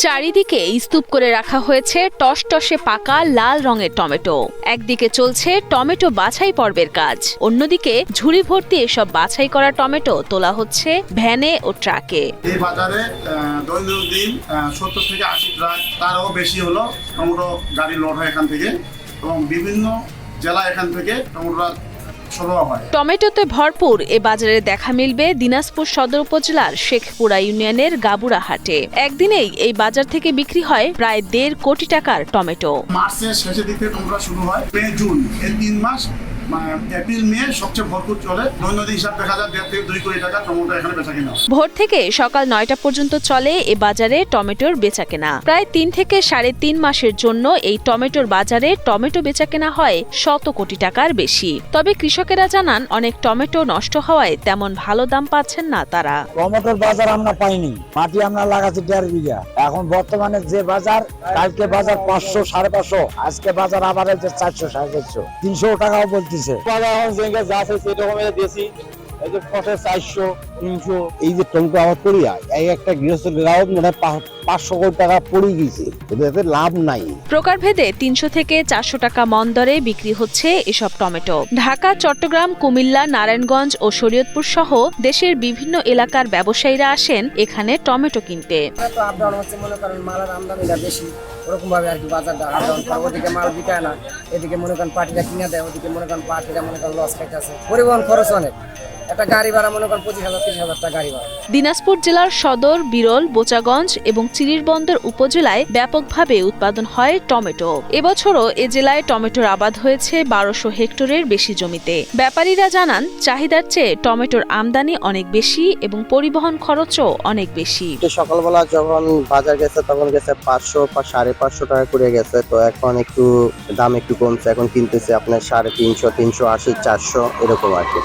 চারিদিকে স্তূপ করে রাখা হয়েছে টসটসে পাকা লাল রঙের টমেটো। একদিকে চলছে টমেটো বাছাই পর্বের কাজ, অন্যদিকে ঝুড়ি ভর্তি এসব বাছাই করা টমেটো তোলা হচ্ছে ভ্যানে ও ট্রাকে। এই বাজারে দৈনন্দিন 70 থেকে 80 ট্রাক তারও বেশি হলো টমেটো গাড়ি লোড হয় এখান থেকে, এবং বিভিন্ন জেলা এখান থেকে টমেটো টমেটোতে ভরপুর এ বাজারে দেখা মিলবে দিনাজপুর সদর উপজেলার শেখপুরা ইউনিয়নের গাবুরা হাটে। একদিনেই এই বাজার থেকে বিক্রি হয় প্রায় 1.5 কোটি টাকার টমেটো। মার্চের শেষের দিকে টমেটো শুরু হয়, মে জুন এই 3 মাস এপ্রিল মে সবচেয়ে ভরপুর চলে। দৈনন্দিন হিসাব দেখা যায় 1.5 থেকে 2 কোটি টাকা টমেটো এখানে বেচাকেনা। ভোর থেকে সকাল 9টা পর্যন্ত চলে এ বাজারে টমেটোর বেচাকেনা। প্রায় 3 থেকে 3.5 মাসের জন্য এই টমেটোর বাজারে টমেটো বেচাকেনা হয় 100 কোটি টাকার বেশি। তবে কৃষকেরা জানান অনেক টমেটো নষ্ট হওয়ায় তেমন ভালো দাম পাচ্ছেন না তারা। টমেটোর বাজার আমরা পাইনি, মাটি আমরা লাগাচ্ছি 1.5 বিঘা। এখন বর্তমানে যে বাজার, কালকে বাজার 500 550, আজকে বাজার আবার 400 450 300 টাকাও বলছে। এই যে টমেটো আবাদ করিয়া এই একটা গৃহস্থ গ্রাহক 500 কোটি টাকা পড়ে গেছে, এতে লাভ নাই। প্রকারভেদে 300 থেকে 400 টাকা মন দরে বিক্রি হচ্ছে এসব টমেটো। ঢাকা, চট্টগ্রাম, কুমিল্লা, নারায়ণগঞ্জ ও শরীয়তপুর সহ দেশের বিভিন্ন এলাকার ব্যবসায়ীরা আসেন এখানে টমেটো কিনতে। মালের আমদানিটা বেশি, ওরকম ভাবে আর কি বাজারটা আপডাউন। ওদিকে মাল বিকায় না, এদিকে মনে করেন পার্টিরা কিনে দেয়, ওদিকে মনে করেন পার্টিরা মনে করেন লস খাইতেছে। পরিবহন খরচ অনেক, একটা গাড়ি ভাড়া মনে করেন 25,000 30,000 টাকা গাড়ি ভাড়া। দিনাজপুর জেলার সদর, বিরল, বোচাগঞ্জ এবং চিরিরবন্দর উপজেলায় ব্যাপকভাবে উৎপাদন হয় টমেটো। এবছরও এ জেলায় টমেটোর আবাদ হয়েছে 1200 হেক্টরের বেশি জমিতে। ব্যাপারীরা জানান চাহিদার চেয়ে টমেটোর আমদানি অনেক বেশি এবং পরিবহন খরচও অনেক বেশি। সকালবেলা যখন বাজার গেছে তখন গেছে 500 বা 550 টাকা করে গেছে, তো এখন একটু দাম একটু কমছে, এখন কিনতেছে আপনার 350 380 400 এরকম আর কি।